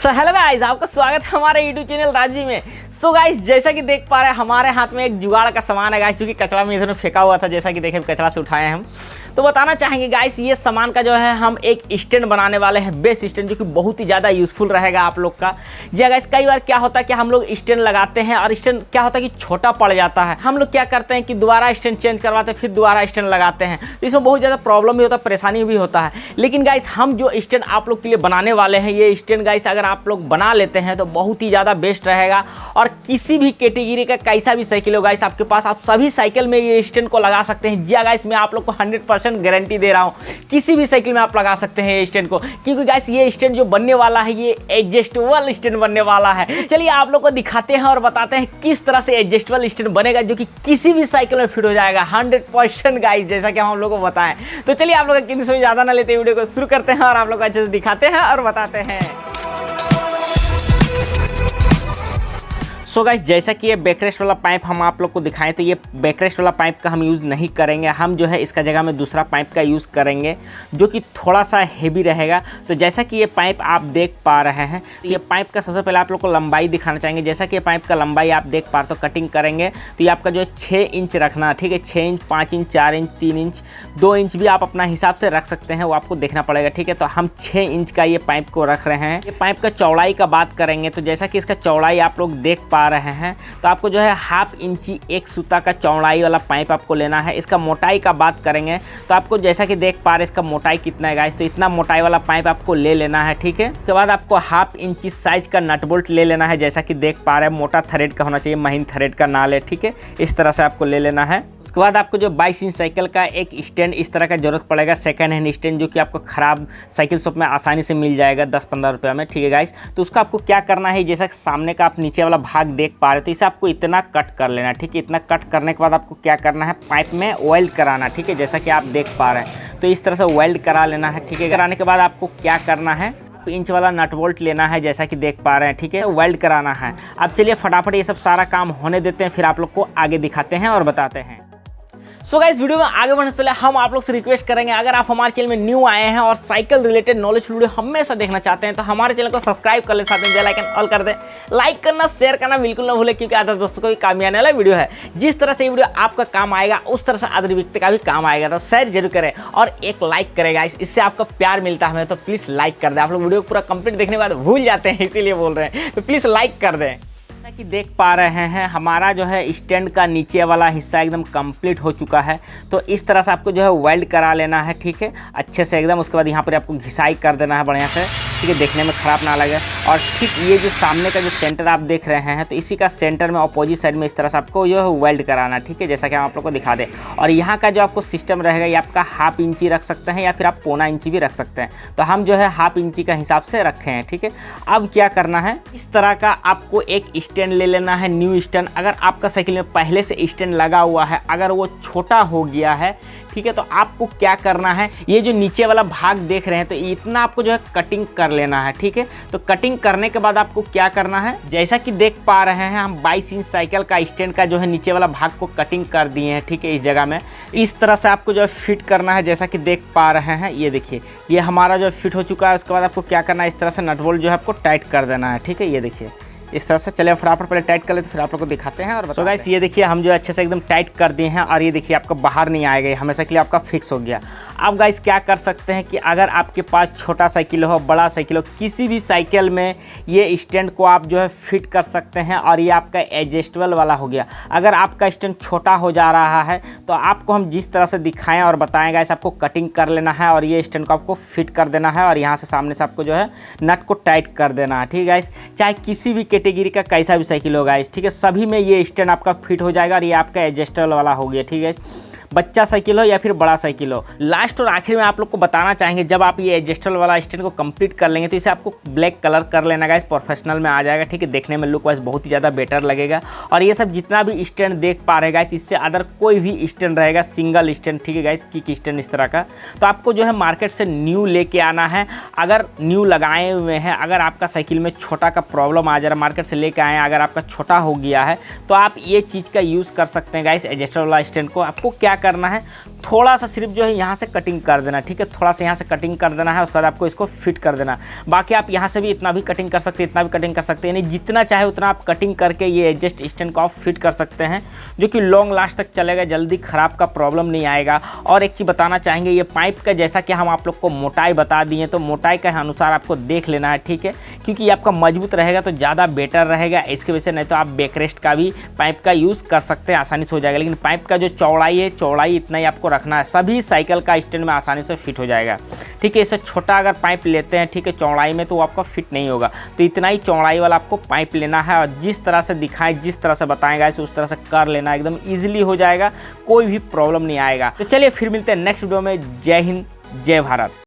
So hello guys, आपका स्वागत है हमारे यूट्यूब चैनल राजी में। सो गाइस, जैसा कि देख पा रहे हैं हमारे हाथ में एक जुगाड़ का सामान है गाइस, जो कि कचरा में इधर फेंका हुआ था। जैसा कि देखें कचरा से उठाए हम, तो बताना चाहेंगे गाइस, ये सामान का जो है हम एक स्टैंड बनाने वाले हैं, बेस स्टैंड, जो कि बहुत ही ज़्यादा यूजफुल रहेगा आप लोग का। जी गाइस, कई बार क्या होता है कि हम लोग स्टैंड लगाते हैं और स्टैंड क्या होता है कि छोटा पड़ जाता है। हम लोग क्या करते हैं कि दोबारा स्टैंड चेंज करवाते हैं, फिर दोबारा स्टैंड लगाते हैं, तो इसमें बहुत ज़्यादा प्रॉब्लम भी होता है, परेशानी भी होता है। लेकिन गाइस, हम जो स्टैंड आप लोग के लिए बनाने वाले हैं, ये स्टैंड गाइस अगर आप लोग बना लेते हैं तो बहुत ही ज़्यादा बेस्ट रहेगा। और किसी भी कैटेगरी का कैसा भी साइकिल हो गाइस आपके पास, आप सभी साइकिल में ये स्टैंड को लगा सकते हैं। जी गाइस, मैं आप लोग को 100% गारंटी दे रहा हूँ, किसी भी साइकिल में आप लगा सकते हैं ये स्टैंड को, क्योंकि गाइस ये स्टैंड जो बनने वाला है ये एडजस्टेबल स्टैंड बनने वाला है। चलिए आप लोग को दिखाते हैं और बताते हैं किस तरह से एडजस्टेबल स्टैंड बनेगा, जो कि किसी भी साइकिल में फिट हो जाएगा 100% गाइस, जैसा कि हम लोग को बताएं। तो चलिए आप लोग किसी समय ज़्यादा ना लेते वीडियो को शुरू करते हैं और आप लोग को अच्छे से दिखाते हैं और बताते हैं। सो गाइस, जैसा कि ये बैकरेस्ट वाला पाइप हम आप लोग को दिखाएं, तो ये बैकरेस्ट वाला पाइप का हम यूज़ नहीं करेंगे। हम जो है इसका जगह में दूसरा पाइप का यूज़ करेंगे, जो कि थोड़ा सा हेवी रहेगा। तो जैसा कि ये पाइप आप देख पा रहे हैं, तो ये पाइप का सबसे पहले आप लोग को लंबाई दिखाना चाहेंगे। जैसा कि ये पाइप का लंबाई आप देख पा रहे, तो कटिंग करेंगे तो ये आपका जो है 6 इंच रखना, ठीक है। 6 inch, 5 inch, 4 inch, 3 inch, 2 inch भी आप अपना हिसाब से रख सकते हैं, वो आपको देखना पड़ेगा, ठीक है। तो हम 6 इंच का ये पाइप को रख रहे हैं। ये पाइप का चौड़ाई का बात करेंगे, तो जैसा कि इसका चौड़ाई आप लोग देख पा रहे हैं, तो आपको जो है 1/2 इंची एक सूता का चौड़ाई वाला पाइप आपको लेना है। इसका मोटाई का बात करेंगे तो आपको जैसा कि देख पा रहे हैं इसका मोटाई कितना है गाइस, तो इतना मोटाई वाला पाइप आपको ले लेना है, ठीक है। उसके बाद आपको 1/2 इंची साइज का नट बोल्ट ले लेना है। जैसा कि देख पा रहे हैं मोटा थ्रेड का होना चाहिए, महीन थ्रेड का ना ले, ठीक है। इस तरह से आपको ले लेना है। उसके बाद आपको जो 22 इंच साइकिल का एक स्टैंड इस तरह का जरूरत पड़ेगा, सेकंड हैंड स्टैंड, जो कि आपको ख़राब साइकिल शॉप में आसानी से मिल जाएगा 10-15 रुपये में, ठीक है गाइस। तो उसका आपको क्या करना है, जैसा कि सामने का आप नीचे वाला भाग देख पा रहे हो, तो इसे आपको इतना कट कर लेना, ठीक है। इतना कट करने के बाद आपको क्या करना है, पाइप में वेल्ड कराना, ठीक है। जैसा कि आप देख पा रहे हैं, तो इस तरह से वेल्ड करा लेना है, ठीक है। कराने के बाद आपको क्या करना है, इंच वाला नट बोल्ट लेना है, जैसा कि देख पा रहे हैं, ठीक है। वेल्ड कराना है। अब चलिए फटाफट ये सब सारा काम होने देते हैं, फिर आप लोग को आगे दिखाते हैं और बताते हैं। सो गाइस, वीडियो में आगे बढ़ने से पहले हम आप लोग से रिक्वेस्ट करेंगे, अगर आप हमारे चैनल में न्यू आए हैं और साइकिल रिलेटेड नॉलेज वीडियो हमेशा देखना चाहते हैं, तो हमारे चैनल को सब्सक्राइब कर ले, साथ में बेल आइकन ऑल कर दें। लाइक करना, शेयर करना बिल्कुल ना भूलें, क्योंकि आधा दोस्तों को भी काम आने वाला वीडियो है। जिस तरह से ये वीडियो आपका काम आएगा, उस तरह से आधे व्यक्ति का भी काम आएगा, तो शेयर जरूर करें और एक लाइक करें गाइस, इससे आपका प्यार मिलता है हमें, तो प्लीज़ लाइक कर दें। आप लोग वीडियो पूरा कंप्लीट देखने के बाद भूल जाते हैं, इसीलिए बोल रहे हैं, तो प्लीज़ लाइक कर दें। जैसा कि देख पा रहे हैं हमारा जो है स्टैंड का नीचे वाला हिस्सा एकदम कंप्लीट हो चुका है। तो इस तरह से आपको जो है वेल्ड करा लेना है, ठीक है, अच्छे से एकदम। उसके बाद यहाँ पर आपको घिसाई कर देना है बढ़िया से, ठीक है, देखने में ख़राब ना लगे। और ठीक ये जो सामने का जो सेंटर आप देख रहे हैं, तो इसी का सेंटर में अपोजिट साइड में इस तरह से आपको जो है वेल्ड कराना, ठीक है, जैसा कि हम आप लोग को दिखा दें। और यहाँ का जो आपको सिस्टम रहेगा, ये आपका 1/2 इंची रख सकते हैं या फिर आप 1/4 इंची भी रख सकते हैं। तो हम जो है 1/2 इंची का हिसाब से रखे हैं, ठीक है। अब क्या करना है, इस तरह का आपको एक स्टैंड ले लेना है, न्यू स्टैंड। अगर आपका साइकिल में पहले से स्टैंड लगा हुआ है, अगर वो छोटा हो गया है, ठीक है, तो आपको क्या करना है, ये जो नीचे वाला भाग देख रहे हैं, तो इतना आपको जो है कटिंग कर लेना है, ठीक है। तो कटिंग करने के बाद आपको क्या करना है, जैसा कि देख पा रहे हैं हम 22 इंच साइकिल का स्टैंड का जो है नीचे वाला भाग को कटिंग कर दिए हैं, ठीक है। इस जगह में इस तरह से आपको जो है फिट करना है, जैसा कि देख पा रहे हैं। ये देखिए, ये हमारा जो फिट हो चुका है। उसके बाद आपको क्या करना है, इस तरह से नट बोल्ट जो है आपको टाइट कर देना है, ठीक है। ये देखिए इस तरह से। चलिए फटाफट पहले टाइट कर लेते, फिर आप लोग को दिखाते हैं और बताओ गाइस। ये देखिए हम जो अच्छे से एकदम टाइट कर दिए हैं, और ये देखिए आपका बाहर नहीं आएगा, हमेशा के लिए आपका फिक्स हो गया। अब गाइस क्या कर सकते हैं कि अगर आपके पास छोटा साइकिल हो, बड़ा साइकिल हो, किसी भी साइकिल में ये स्टैंड को आप जो है फिट कर सकते हैं, और ये आपका एडजस्टेबल वाला हो गया। अगर आपका स्टैंड छोटा हो जा रहा है, तो आपको हम जिस तरह से दिखाएं और बताएं गाइस, आपको कटिंग कर लेना है और ये स्टैंड को आपको फिट कर देना है, और यहाँ से सामने से आपको जो है नट को टाइट कर देना है, ठीक है गाइस। चाहे किसी भी कैटेगरी का कैसा भी साइकिल होगा, ठीक है, सभी में ये स्टैंड आपका फिट हो जाएगा, और ये आपका एडजस्टेबल वाला हो गया, ठीक है। बच्चा साइकिल हो या फिर बड़ा साइकिल हो। लास्ट और आखिर में आप लोग को बताना चाहेंगे, जब आप ये एडजस्टेबल वाला स्टैंड को कंप्लीट कर लेंगे, तो इसे आपको ब्लैक कलर कर लेना गाइस, प्रोफेशनल में आ जाएगा, ठीक है। देखने में लुक वाइज बहुत ही ज़्यादा बेटर लगेगा। और ये सब जितना भी स्टैंड देख पा रहे हैं गाइस, इससे अदर कोई भी स्टैंड रहेगा, सिंगल स्टैंड, ठीक है गाइस, किक स्टैंड इस तरह का, तो आपको जो है मार्केट से न्यू लेके आना है। अगर न्यू लगाए हुए हैं, अगर आपका साइकिल में छोटा का प्रॉब्लम आ जा रहा है, मार्केट से लेके आए हैं, अगर आपका छोटा हो गया है, तो आप ये चीज़ का यूज़ कर सकते हैं गाइस, एडजस्टेबल वाला स्टैंड को। आपको क्या करना है, थोड़ा सा सिर्फ जो है यहाँ से कटिंग कर देना, ठीक है, थोड़ा सा यहाँ से कटिंग कर देना है। उसके बाद आपको इसको फिट कर देना। बाकी आप यहाँ से भी इतना भी कटिंग कर सकते हैं, इतना भी कटिंग कर सकते हैं, यानी जितना चाहे उतना आप कटिंग करके ये एडजस्ट स्टैंड को आप फिट कर सकते हैं, जो कि लॉन्ग लास्ट तक चलेगा, जल्दी ख़राब का प्रॉब्लम नहीं आएगा। और एक चीज़ बताना चाहेंगे, ये पाइप का जैसा कि हम आप लोग को मोटाई बता दिए, तो मोटाई के अनुसार आपको देख लेना है, ठीक है, क्योंकि ये आपका मजबूत रहेगा तो ज़्यादा बेटर रहेगा इसके वजह से। नहीं तो आप बैकरेस्ट का भी पाइप का यूज़ कर सकते हैं, आसानी से हो जाएगा। लेकिन पाइप का जो चौड़ाई है, चौड़ाई इतना ही आपको रखना है, सभी साइकिल का स्टैंड में आसानी से फिट हो जाएगा, ठीक है। इससे छोटा अगर पाइप लेते हैं, ठीक है, चौड़ाई में, तो वो आपका फिट नहीं होगा। तो इतना ही चौड़ाई वाला आपको पाइप लेना है और जिस तरह से दिखाएं, जिस तरह से बताएंगे उस तरह से कर लेना, एकदम ईजिली हो जाएगा, कोई भी प्रॉब्लम नहीं आएगा। तो चलिए फिर मिलते हैं नेक्स्ट वीडियो में। जय हिंद, जय भारत।